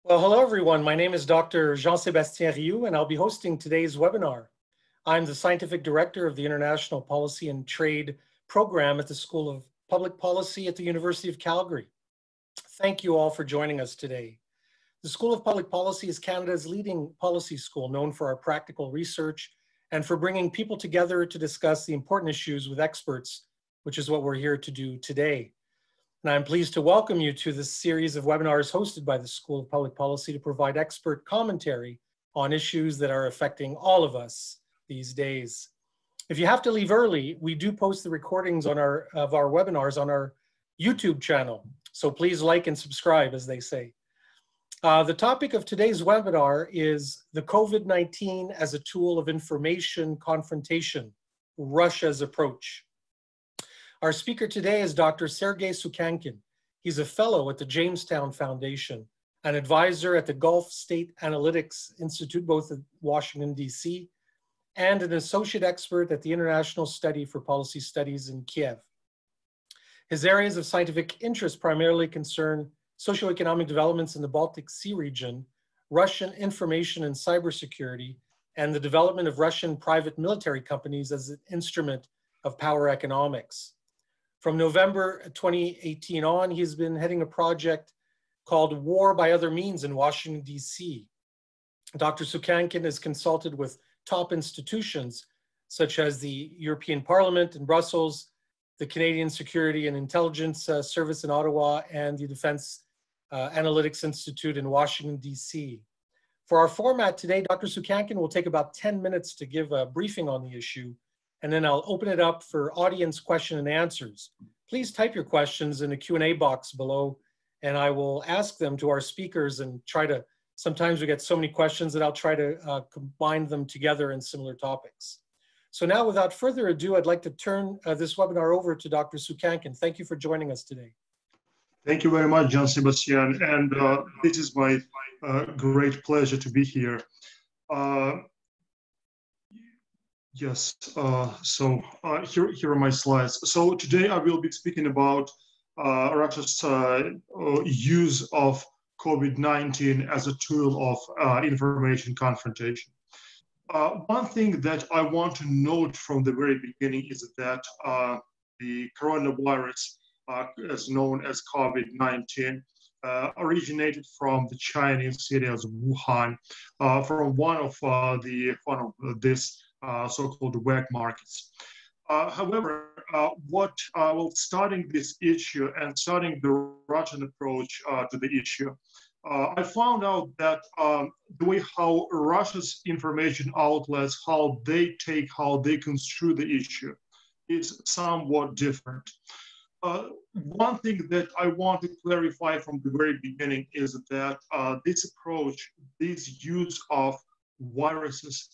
Well, hello everyone. My name is Dr. Jean-Sébastien Rioux, and I'll be hosting today's webinar. I'm the Scientific Director of the International Policy and Trade Program at the School of Public Policy at the University of Calgary. Thank you all for joining us today. The School of Public Policy is Canada's leading policy school, known for our practical research and for bringing people together to discuss the important issues with experts, which is what we're here to do today. And I'm pleased to welcome you to this series of webinars hosted by the School of Public Policy to provide expert commentary on issues that are affecting all of us these days. If you have to leave early, we do post the recordings of our webinars on our YouTube channel. So please like and subscribe, as they say. The topic of today's webinar is the COVID-19 as a tool of information confrontation, Russia's approach. Our speaker today is Dr. Sergey Sukhankin. He's a fellow at the Jamestown Foundation, an advisor at the Gulf State Analytics Institute, both at Washington, D.C., and an associate expert at the International Study for Policy Studies in Kiev. His areas of scientific interest primarily concern socioeconomic developments in the Baltic Sea region, Russian information and cybersecurity, and the development of Russian private military companies as an instrument of power economics. From November 2018 on, he's been heading a project called War by Other Means in Washington, D.C. Dr. Sukhankin has consulted with top institutions such as the European Parliament in Brussels, the Canadian Security and Intelligence Service in Ottawa, and the Defense Analytics Institute in Washington, D.C. For our format today, Dr. Sukhankin will take about 10 minutes to give a briefing on the issue, and then I'll open it up for audience question and answers. Please type your questions in the Q&A box below, and I will ask them to our speakers and try to, sometimes we get so many questions that I'll try to combine them together in similar topics. So now, without further ado, I'd like to turn this webinar over to Dr. Sukhankin. Thank you for joining us today. Thank you very much, Jean-Sébastien, and this is my great pleasure to be here. Yes, here are my slides. So today I will be speaking about Russia's use of COVID-19 as a tool of information confrontation. One thing that I want to note from the very beginning is that the coronavirus, as known as COVID-19, originated from the Chinese city of Wuhan, from one of these so-called wet markets. However, starting this issue and starting the Russian approach to the issue, I found out that the way how Russia's information outlets, how they construe the issue is somewhat different. One thing that I want to clarify from the very beginning is that this approach, this use of viruses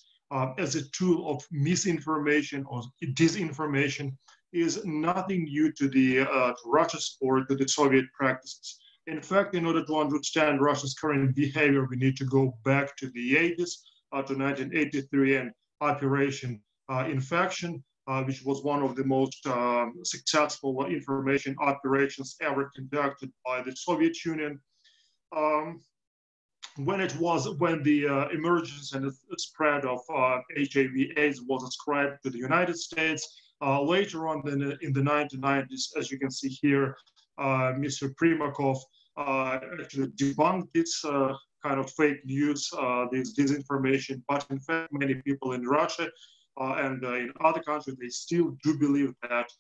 as a tool of misinformation or disinformation is nothing new to the Russia's or to the Soviet practices. In fact, in order to understand Russia's current behavior, we need to go back to the 80s, to 1983 and Operation Infection, which was one of the most successful information operations ever conducted by the Soviet Union. When the emergence and the spread of HIV/AIDS was ascribed to the United States, later on in the 1990s, as you can see here, Mr. Primakov actually debunked this kind of fake news, this disinformation. But in fact, many people in Russia and in other countries, they still do believe that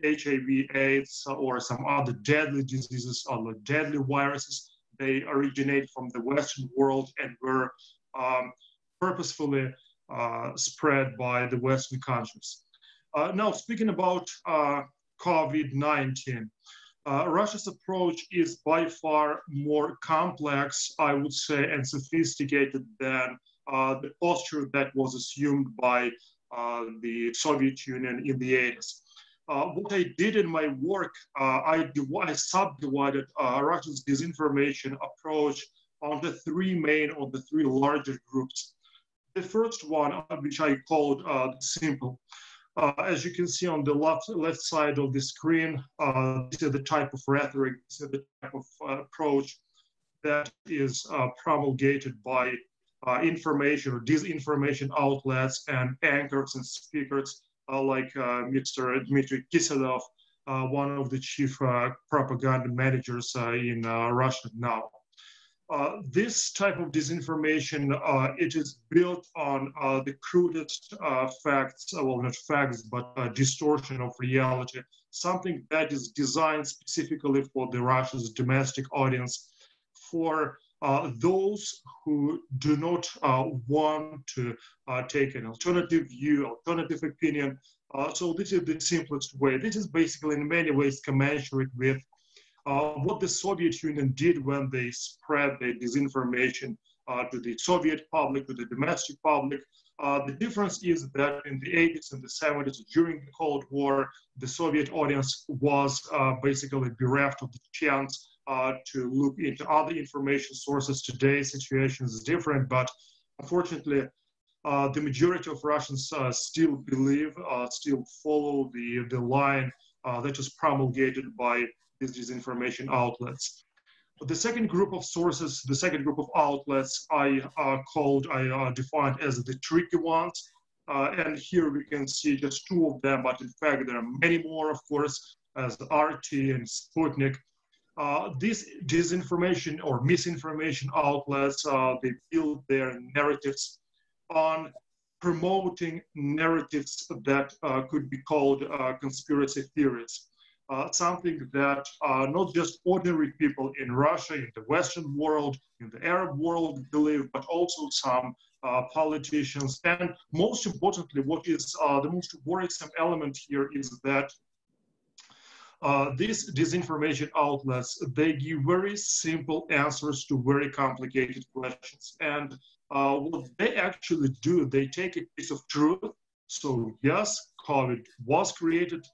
HIV/AIDS or some other deadly diseases or deadly viruses, they originate from the Western world and were purposefully spread by the Western countries. Now, speaking about COVID-19, Russia's approach is by far more complex, I would say, and sophisticated than the posture that was assumed by the Soviet Union in the 80s. What I did in my work, I subdivided Russia's disinformation approach onto three larger groups. The first one, which I called simple. As you can see on the left side of the screen, this is the type of rhetoric, this is the type of approach that is promulgated by information or disinformation outlets and anchors and speakers like Mr. Dmitry Kiselov, one of the chief propaganda managers in Russia now. This type of disinformation, it is built on the crudest facts, well, not facts, but distortion of reality, something that is designed specifically for the Russia's domestic audience, for those who do not want to take an alternative view, alternative opinion. So this is the simplest way. This is basically in many ways commensurate with what the Soviet Union did when they spread their disinformation to the Soviet public, to the domestic public. The difference is that in the 80s and the 70s, during the Cold War, the Soviet audience was basically bereft of the chance to look into other information sources. Today's situation is different, but unfortunately, the majority of Russians still believe, still follow the line that is promulgated by these disinformation outlets. But the second group of sources, the second group of outlets I defined as the tricky ones. And here we can see just two of them, but in fact there are many more, of course, as RT and Sputnik. These disinformation or misinformation outlets, they build their narratives on promoting narratives that could be called conspiracy theories. Something that not just ordinary people in Russia, in the Western world, in the Arab world believe, but also some politicians. And most importantly, what is the most worrisome element here is that these disinformation outlets, they give very simple answers to very complicated questions. And what they actually do, they take a piece of truth. So yes, COVID was created,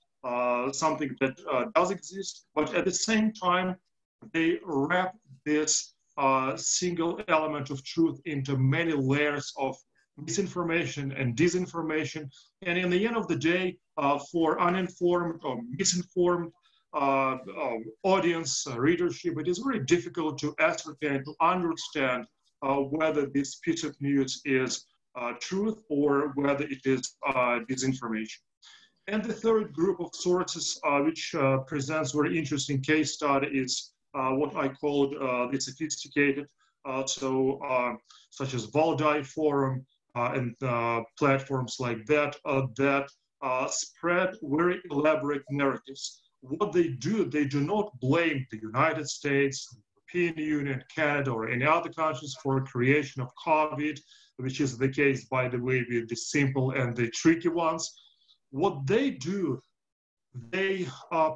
something that does exist, but at the same time, they wrap this single element of truth into many layers of misinformation and disinformation. And in the end of the day, for uninformed or misinformed audience, readership, it is very difficult to ascertain, to understand whether this piece of news is truth or whether it is disinformation. And the third group of sources, which presents very interesting case study, is what I called the sophisticated, such as Valdai Forum and platforms like that, that spread very elaborate narratives. What they do not blame the United States, the European Union, Canada, or any other countries for creation of COVID, which is the case, by the way, with the simple and the tricky ones. What they do, they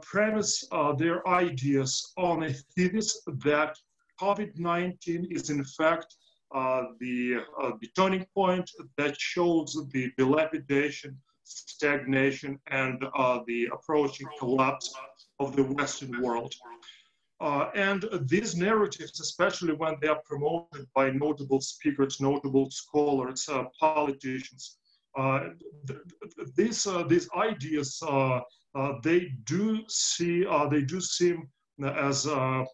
premise their ideas on a thesis that COVID-19 is in fact the turning point that shows the dilapidation, stagnation, and the approaching collapse of the Western world. And these narratives, especially when they are promoted by notable speakers, notable scholars, politicians, these ideas, they do seem as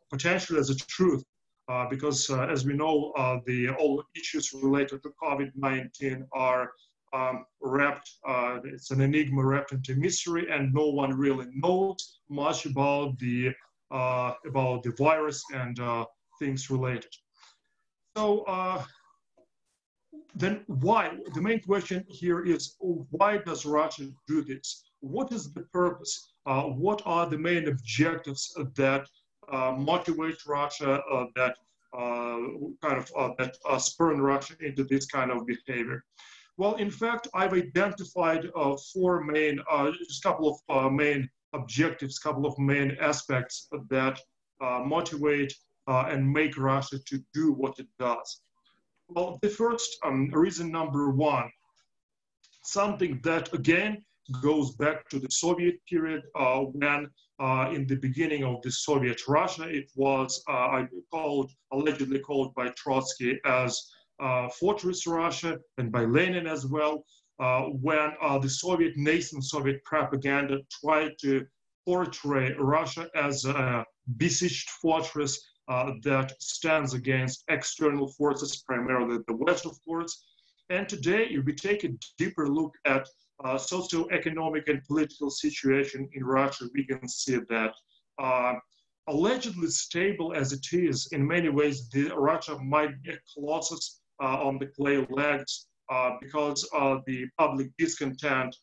potentially as a truth, because as we know, all issues related to COVID-19 are wrapped. It's an enigma wrapped into mystery, and no one really knows much about the virus and things related. So. Then why? The main question here is, why does Russia do this? What is the purpose? What are the main objectives that motivate Russia, that spurn Russia into this kind of behavior? Well, in fact, I've identified four main, just a couple of main objectives, couple of main aspects that motivate and make Russia to do what it does. Well, the first reason, number one, something that again goes back to the Soviet period, when in the beginning of the Soviet Russia, it was allegedly called by Trotsky as Fortress Russia, and by Lenin as well, when the Soviet nascent Soviet propaganda tried to portray Russia as a besieged fortress, that stands against external forces, primarily the West, of course. And today, if we take a deeper look at socioeconomic and political situation in Russia, we can see that allegedly stable as it is, in many ways, Russia might be a colossus on the clay legs because the public discontent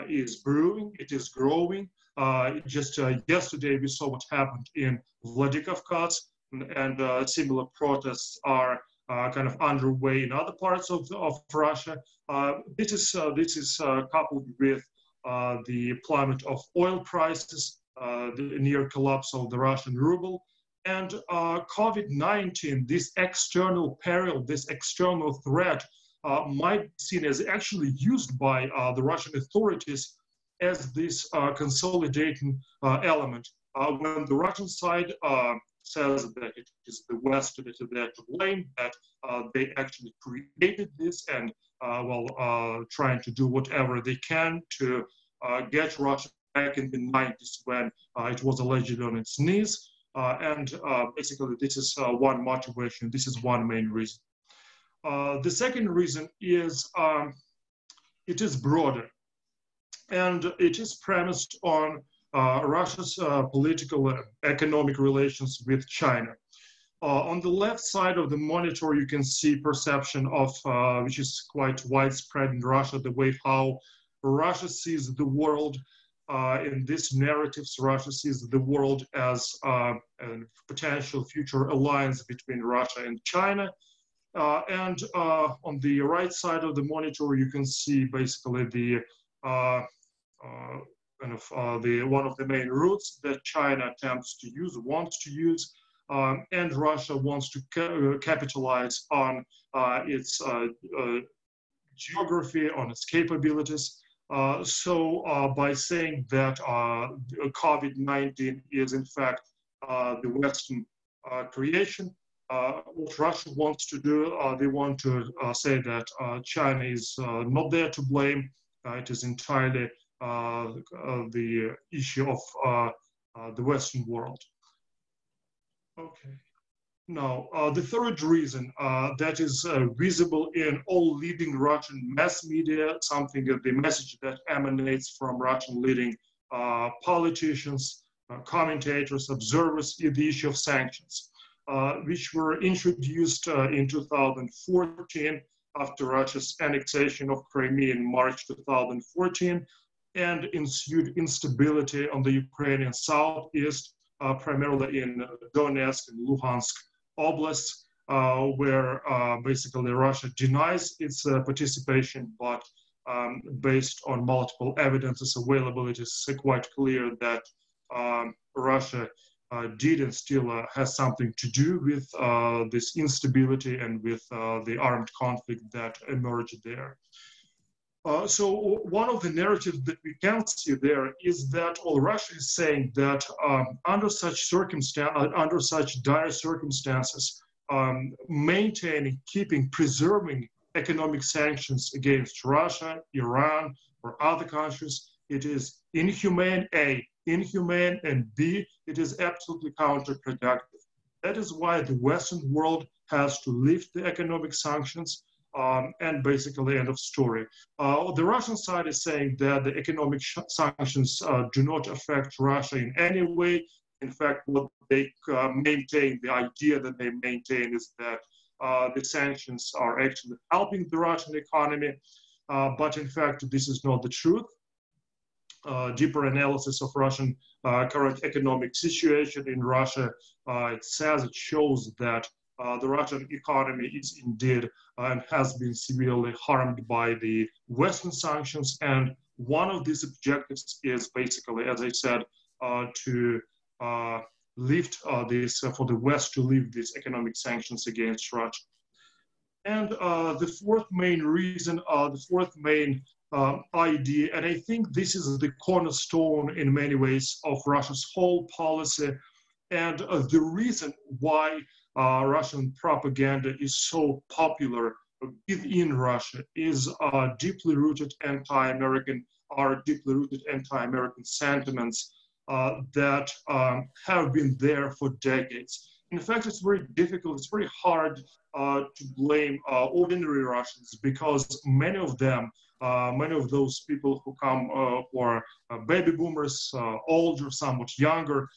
is brewing, it is growing. Just yesterday, we saw what happened in Vladikavkaz, and similar protests are kind of underway in other parts of Russia. This is coupled with the plummet of oil prices, the near collapse of the Russian ruble, and COVID-19, this external peril, this external threat, might be seen as actually used by the Russian authorities as this consolidating element. When the Russian side says that it is the West that is there to blame, that they actually created this and trying to do whatever they can to get Russia back in the 90s when it was allegedly on its knees. Basically, this is one motivation. This is one main reason. The second reason is it is broader, and it is premised on Russia's political and economic relations with China. On the left side of the monitor, you can see perception of, which is quite widespread in Russia, the way how Russia sees the world. In these narratives, Russia sees the world as a potential future alliance between Russia and China. And on the right side of the monitor, you can see basically the one of the main routes that China attempts to use, wants to use, and Russia wants to capitalize on its geography, on its capabilities. So by saying that COVID-19 is in fact the Western creation, what Russia wants to do, they want to say that China is not there to blame. It is entirely the issue of the Western world. Okay. Now, the third reason that is visible in all leading Russian mass media, something the message that emanates from Russian leading politicians, commentators, observers, is the issue of sanctions, which were introduced in 2014 after Russia's annexation of Crimea in March 2014 and ensued instability on the Ukrainian southeast, primarily in Donetsk and Luhansk oblasts, where basically Russia denies its participation, but based on multiple evidences available, it is quite clear that Russia did and still has something to do with this instability and with the armed conflict that emerged there. So one of the narratives that we can see there is that Russia is saying that under such dire circumstances, maintaining, keeping, preserving economic sanctions against Russia, Iran, or other countries, it is inhumane, A, inhumane, and B, it is absolutely counterproductive. That is why the Western world has to lift the economic sanctions, and basically end of story. The Russian side is saying that the economic sanctions do not affect Russia in any way. In fact, what they maintain, the idea that they maintain is that the sanctions are actually helping the Russian economy. But in fact, this is not the truth. Deeper analysis of Russian current economic situation in Russia, it shows that the Russian economy is indeed and has been severely harmed by the Western sanctions. And one of these objectives is basically, as I said, to lift this, for the West to lift these economic sanctions against Russia. And the fourth main reason, the fourth main idea, and I think this is the cornerstone in many ways of Russia's whole policy, and the reason why Russian propaganda is so popular within Russia is deeply rooted anti-American sentiments that have been there for decades. In fact, it's very difficult, it's very hard to blame ordinary Russians because many of them, many of those people who come who are baby boomers, older, somewhat younger,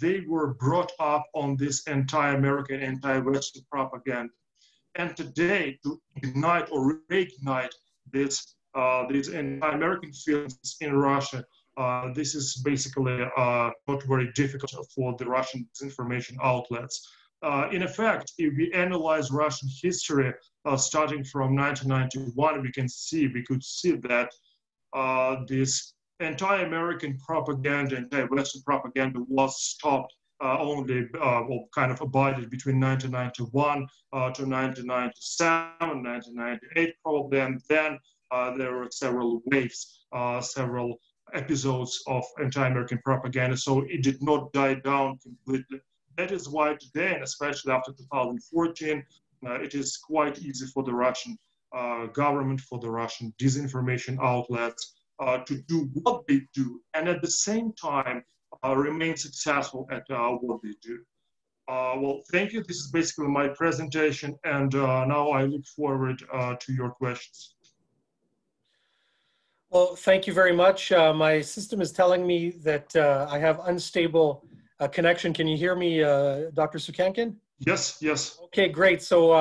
they were brought up on this anti-American, anti-Western propaganda. And today, to ignite or reignite these anti-American feelings in Russia, this is basically not very difficult for the Russian disinformation outlets. In effect, if we analyze Russian history starting from 1991, we could see that this anti-American propaganda, anti-Western propaganda was stopped only, kind of abided between 1991 to 1997, 1998 probably, and then there were several waves, several episodes of anti-American propaganda, so it did not die down completely. That is why today, and especially after 2014, it is quite easy for the Russian government, for the Russian disinformation outlets to do what they do, and at the same time remain successful at what they do. Well, thank you. This is basically my presentation, and now I look forward to your questions. Well, thank you very much. My system is telling me that I have unstable connection. Can you hear me, Dr. Sukhankin? Yes, yes. Okay, great. So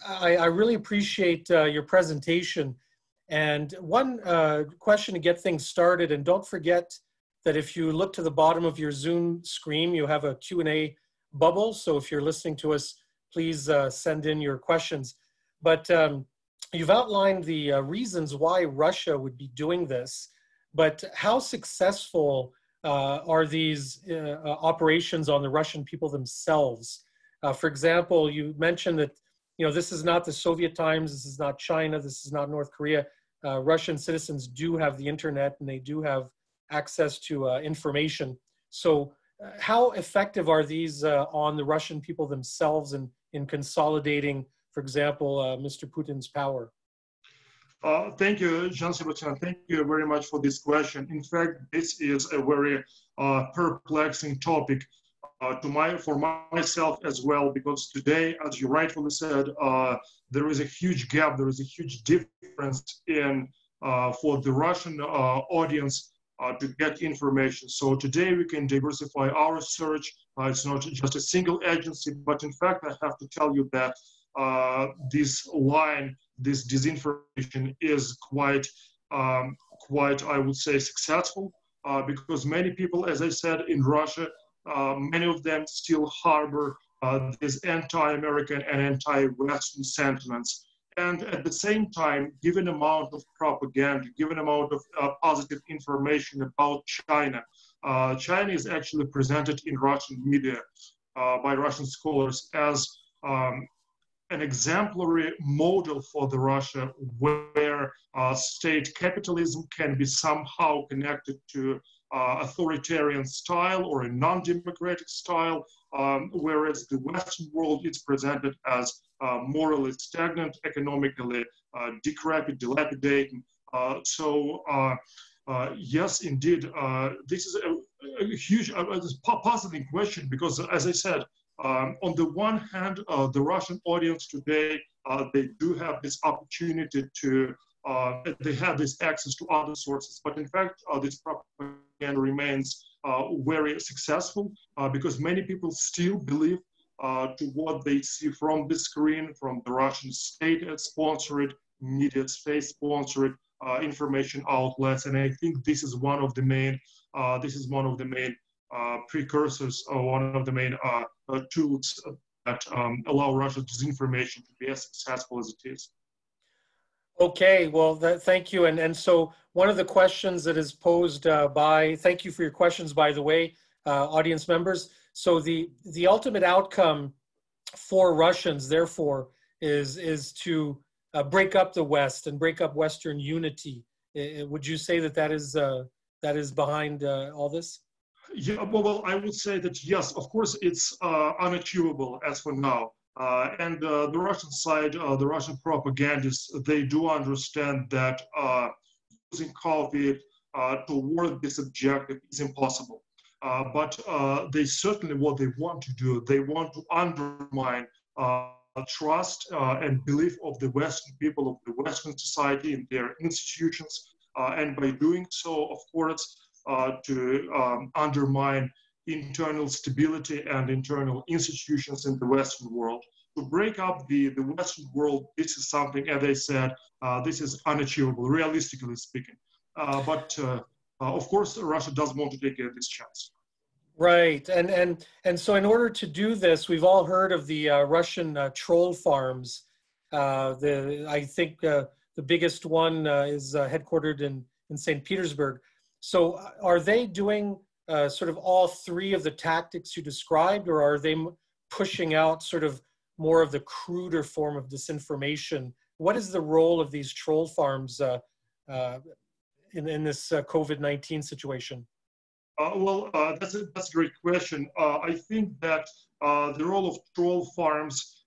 I really appreciate your presentation. And one question to get things started, and don't forget that if you look to the bottom of your Zoom screen, you have a Q&A bubble. So if you're listening to us, please send in your questions. But you've outlined the reasons why Russia would be doing this, but how successful are these operations on the Russian people themselves? For example, you mentioned that this is not the Soviet times, this is not China, this is not North Korea. Russian citizens do have the internet and they do have access to information. So how effective are these on the Russian people themselves in consolidating, for example, Mr. Putin's power? Thank you, Jean-Sebastian. Thank you very much for this question. In fact, this is a very perplexing topic for myself as well, because today, as you rightfully said, there is a huge gap, there is a huge difference for the Russian audience to get information. So today we can diversify our search. It's not just a single agency, but in fact, I have to tell you that this line, this disinformation is quite, I would say, successful because many people, as I said, in Russia, many of them still harbor these anti-American and anti-Western sentiments. And at the same time, given amount of propaganda, given amount of positive information about China, China is actually presented in Russian media by Russian scholars as an exemplary model for the Russia where state capitalism can be somehow connected to authoritarian style or a non-democratic style, whereas the Western world is presented as morally stagnant, economically decrepit, dilapidating. Yes, indeed, this is a huge, puzzling question because, as I said, on the one hand, the Russian audience today, they do have this opportunity to, they have this access to other sources, but in fact, this propaganda remains very successful because many people still believe to what they see from the screen, from the Russian state-sponsored, media state-sponsored information outlets, and I think this is one of the main, precursors, or one of the main tools that allow Russia's disinformation to be as successful as it is. Okay, well, thank you. And so one of the questions that is posed thank you for your questions, by the way, audience members. So the ultimate outcome for Russians, therefore, is to break up the West and break up Western unity. Would you say that is behind all this? Yeah, well, I would say that yes, of course, it's unachievable as for now. And the Russian side, the Russian propagandists, they do understand that using COVID toward this objective is impossible. but they certainly, what they want to do, they want to undermine trust and belief of the Western people, of the Western society in their institutions, and by doing so, of course, to undermine internal stability and internal institutions in the Western world. To break up the Western world, this is something, as I said, this is unachievable, realistically speaking. But of course, Russia does want to take this chance. Right, and so in order to do this, we've all heard of the Russian troll farms. I think the biggest one is headquartered in St. Petersburg. So are they doing sort of all three of the tactics you described, or are they pushing out sort of more of the cruder form of disinformation? What is the role of these troll farms in this COVID-19 situation? That's a great question. I think that the role of troll farms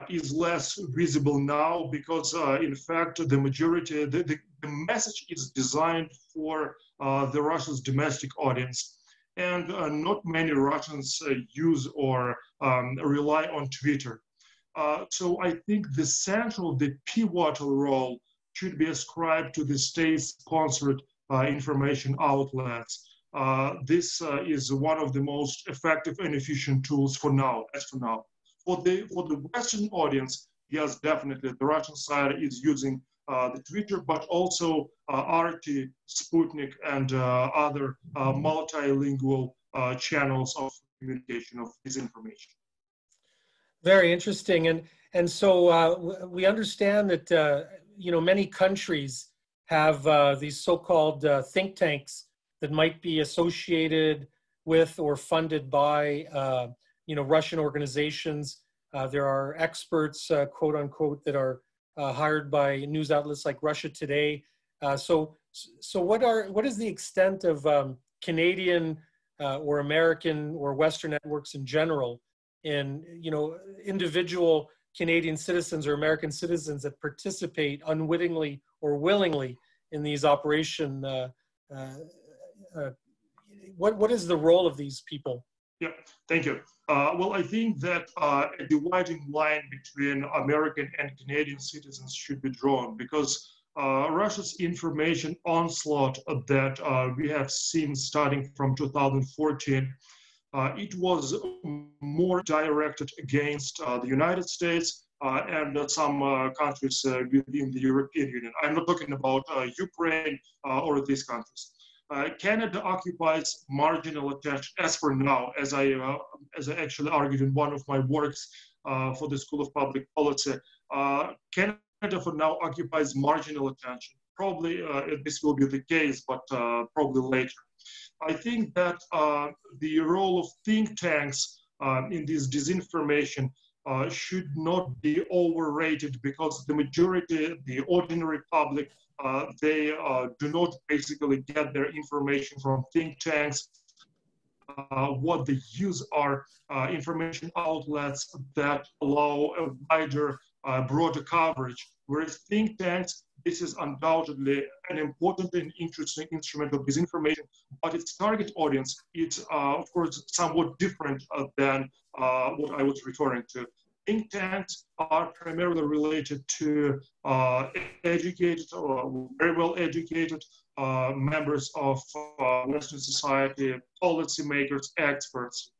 is less visible now because, in fact, the majority, the message is designed for the Russia's domestic audience. And not many Russians use or rely on Twitter. So I think the pivotal role should be ascribed to the state-sponsored information outlets. This is one of the most effective and efficient tools for now, as for now. For the Western audience, yes, definitely, the Russian side is using the Twitter, but also RT, Sputnik, and other multilingual channels of communication of disinformation. Very interesting, and so we understand that many countries have these so-called think tanks that might be associated with or funded by Russian organizations. There are experts, quote unquote, that are hired by news outlets like Russia Today. So what is the extent of Canadian or American or Western networks in general, in individual Canadian citizens or American citizens that participate unwittingly or willingly in these operations? What is the role of these people? Yeah, thank you. Well, I think that a dividing line between American and Canadian citizens should be drawn because Russia's information onslaught that we have seen starting from 2014, it was more directed against the United States and some countries within the European Union. I'm not talking about Ukraine or these countries. Canada occupies marginal attention, as for now, as I actually argued in one of my works for the School of Public Policy. Canada for now occupies marginal attention. Probably this will be the case, but probably later. I think that the role of think tanks in this disinformation should not be overrated because the majority, the ordinary public, they do not basically get their information from think tanks. What they use are information outlets that allow a wider, broader coverage. Whereas think tanks, this is undoubtedly an important and interesting instrument of disinformation, but its target audience, it's of course somewhat different than what I was referring to. Think tanks are primarily related to educated or very well educated members of Western society, policymakers, experts.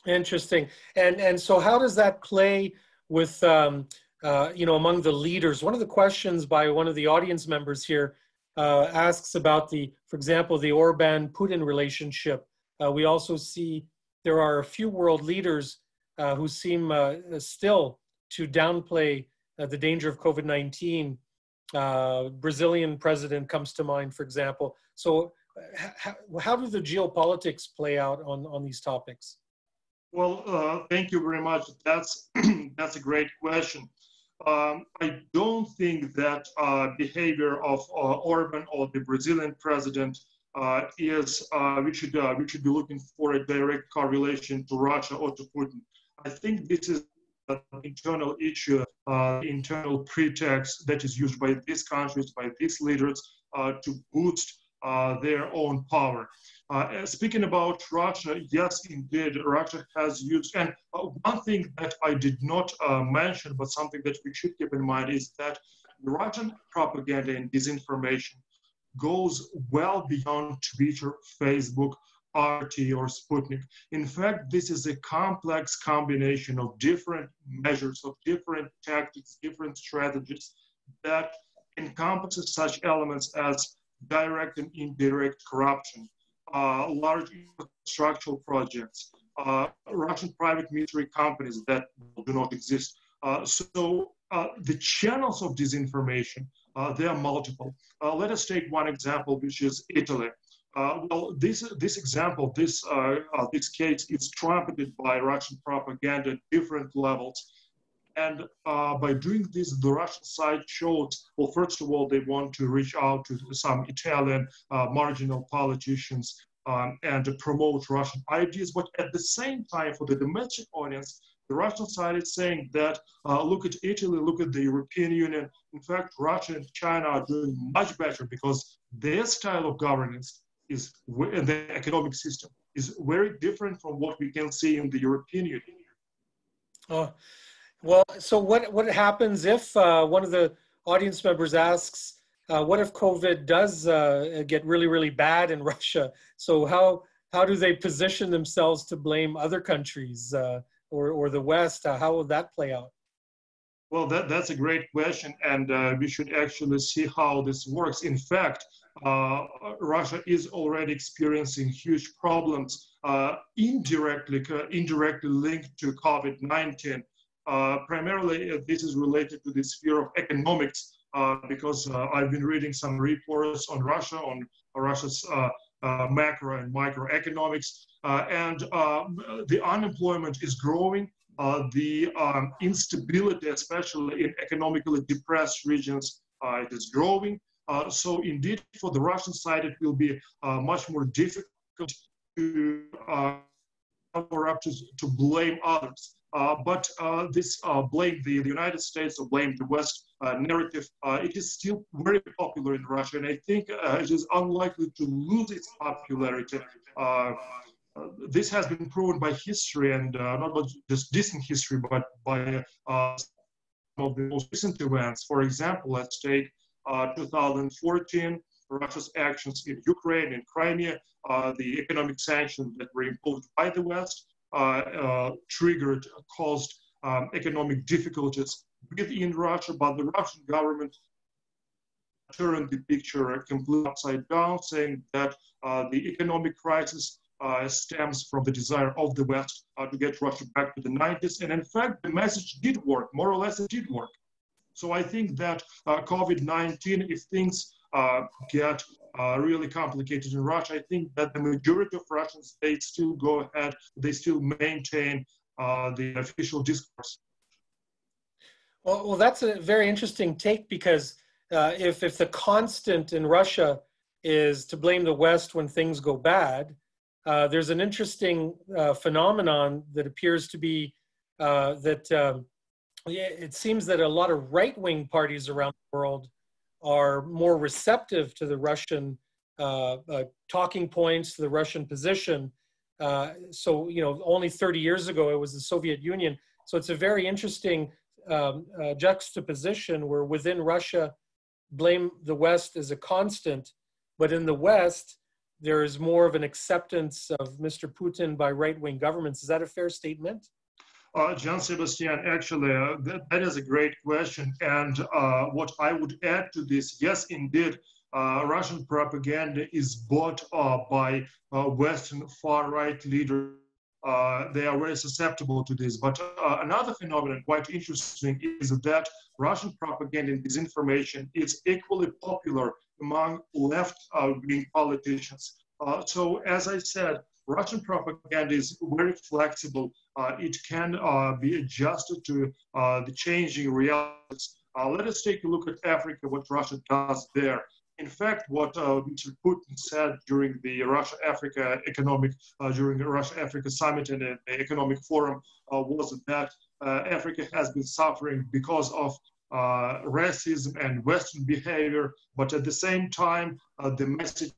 Interesting. And so how does that play with, among the leaders? One of the questions by one of the audience members here asks about for example, the Orban-Putin relationship. We also see there are a few world leaders who seem still to downplay the danger of COVID-19. Brazilian president comes to mind, for example. So how do the geopolitics play out on these topics? Well, thank you very much. That's a great question. I don't think that behavior of Orban or the Brazilian president is we should be looking for a direct correlation to Russia or to Putin. I think this is an internal issue, internal pretext that is used by these countries, by these leaders to boost their own power. Speaking about Russia, yes, indeed, Russia has used, and one thing that I did not mention, but something that we should keep in mind is that Russian propaganda and disinformation goes well beyond Twitter, Facebook, RT, or Sputnik. In fact, this is a complex combination of different measures, of different tactics, different strategies that encompasses such elements as direct and indirect corruption, large infrastructural projects, Russian private military companies that do not exist. The channels of disinformation, they are multiple. Let us take one example, which is Italy. This example, this case is trumpeted by Russian propaganda at different levels. And by doing this, the Russian side shows, well, first of all, they want to reach out to some Italian marginal politicians and to promote Russian ideas. But at the same time, for the domestic audience, the Russian side is saying that, look at Italy, look at the European Union. In fact, Russia and China are doing much better because their style of governance is, and the economic system is very different from what we can see in the European Union. Well, so what happens if one of the audience members asks, what if COVID does get really, really bad in Russia? So how do they position themselves to blame other countries or the West? How will that play out? Well, that's a great question, and we should actually see how this works. In fact, Russia is already experiencing huge problems indirectly linked to COVID-19. Primarily, this is related to the sphere of economics, because I've been reading some reports on Russia, on Russia's macro and microeconomics, and the unemployment is growing. The instability, especially in economically depressed regions, it is growing. So indeed, for the Russian side, it will be much more difficult to cover up to blame others. But this blame the United States or blame the West narrative, it is still very popular in Russia, and I think it is unlikely to lose its popularity. This has been proven by history, and not just distant history, but by some of the most recent events. For example, let's take 2014, Russia's actions in Ukraine and Crimea, the economic sanctions that were imposed by the West, caused economic difficulties within Russia, but the Russian government turned the picture completely upside down, saying that the economic crisis stems from the desire of the West to get Russia back to the 90s. And in fact, the message did work, more or less it did work. So I think that COVID-19, if things get really complicated in Russia, I think that the majority of Russians, they still go ahead, they still maintain the official discourse. Well, that's a very interesting take, because if the constant in Russia is to blame the West when things go bad, there's an interesting phenomenon that appears to be that it seems that a lot of right-wing parties around the world are more receptive to the Russian talking points, to the Russian position. So, only 30 years ago, it was the Soviet Union. So it's a very interesting juxtaposition where within Russia, blame the West as a constant, but in the West, there is more of an acceptance of Mr. Putin by right-wing governments. Is that a fair statement? John Sebastian, actually, that is a great question. And what I would add to this, yes, indeed, Russian propaganda is bought by Western far-right leaders. They are very susceptible to this. But another phenomenon quite interesting is that Russian propaganda and disinformation is equally popular among left-wing politicians. So as I said, Russian propaganda is very flexible. It can be adjusted to the changing realities. Let us take a look at Africa, what Russia does there. In fact, what Mr. Putin said during the Russia-Africa summit and the economic forum was that Africa has been suffering because of racism and Western behavior, but at the same time, the message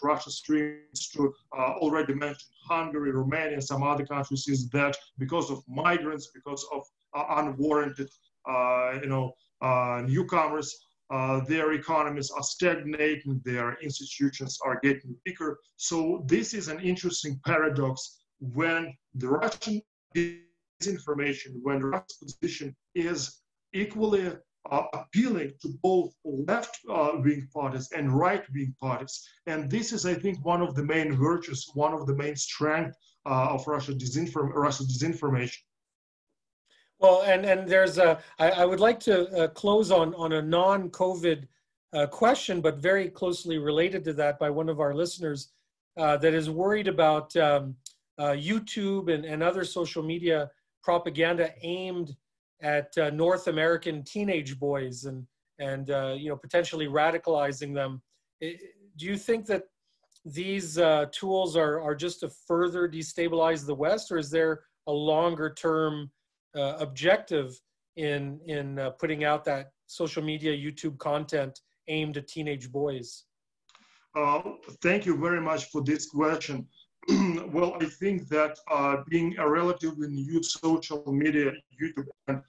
Russia streams to already mentioned Hungary, Romania, and some other countries is that because of migrants, because of unwarranted, newcomers, their economies are stagnating, their institutions are getting weaker. So this is an interesting paradox when the Russian disinformation, when Russia's position is equally appealing to both left-wing parties and right-wing parties. And this is, I think, one of the main virtues, one of the main strengths of Russia's disinformation. Well, and there's I would like to close on a non-COVID question, but very closely related to that by one of our listeners that is worried about YouTube and other social media propaganda aimed at North American teenage boys and potentially radicalizing them. Do you think that these tools are just to further destabilize the West, or is there a longer term objective in putting out that social media YouTube content aimed at teenage boys? Thank you very much for this question. Well, I think that being a relatively new social media, YouTube, and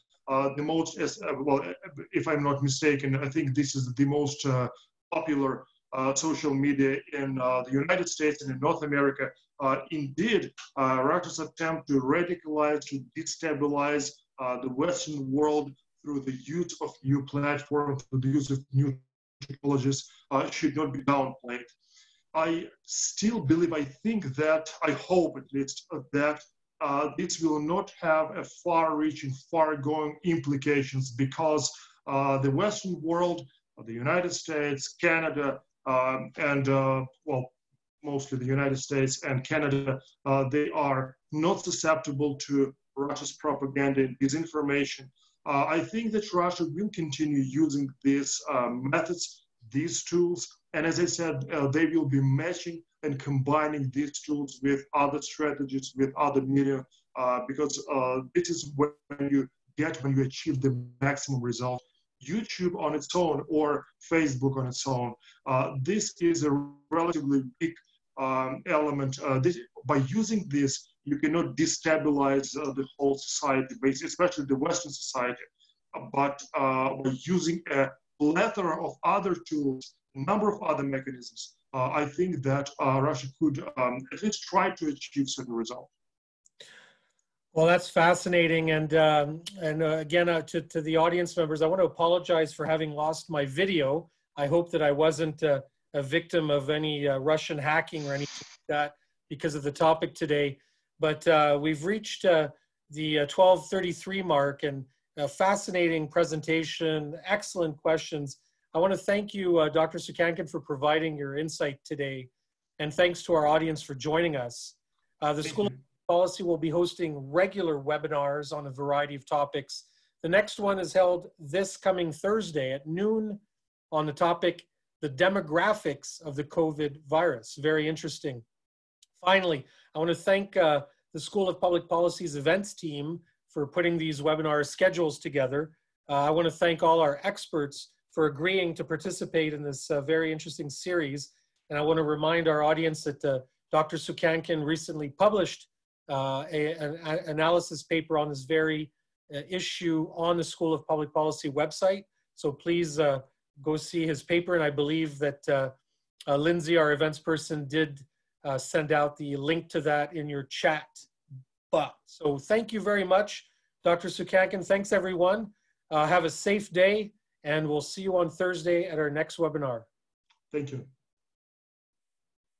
the most, if I'm not mistaken, I think this is the most popular social media in the United States and in North America. Indeed, Russia's attempt to radicalize, to destabilize the Western world through the use of new platforms, through the use of new technologies, should not be downplayed. I still believe, I think that, I hope at least, that this will not have a far-reaching, far-going implications because the Western world, the United States, Canada, and mostly the United States and Canada, they are not susceptible to Russia's propaganda and disinformation. I think that Russia will continue using these methods, these tools, and as I said, they will be matching and combining these tools with other strategies, with other media, because this is when you achieve the maximum result. YouTube on its own or Facebook on its own, this is a relatively big element. By using this, you cannot destabilize the whole society, especially the Western society. But by using a plethora of other tools, a number of other mechanisms, I think that Russia could at least try to achieve certain results. Well, that's fascinating. And again, to the audience members, I want to apologize for having lost my video. I hope that I wasn't a victim of any Russian hacking or anything like that because of the topic today. But we've reached the 12:33 mark, and a fascinating presentation, excellent questions. I want to thank you, Dr. Sukhankin, for providing your insight today. And thanks to our audience for joining us. The School of Policy will be hosting regular webinars on a variety of topics. The next one is held this coming Thursday at noon on the topic, the demographics of the COVID virus. Very interesting. Finally, I want to thank the School of Public Policy's events team for putting these webinar schedules together. I want to thank all our experts for agreeing to participate in this very interesting series. And I want to remind our audience that Dr. Sukhankin recently published an analysis paper on this very issue on the School of Public Policy website. So please go see his paper. And I believe that Lindsay, our events person, did send out the link to that in your chat box. So thank you very much, Dr. Sukhankin. Thanks, everyone. Have a safe day, and we'll see you on Thursday at our next webinar. Thank you.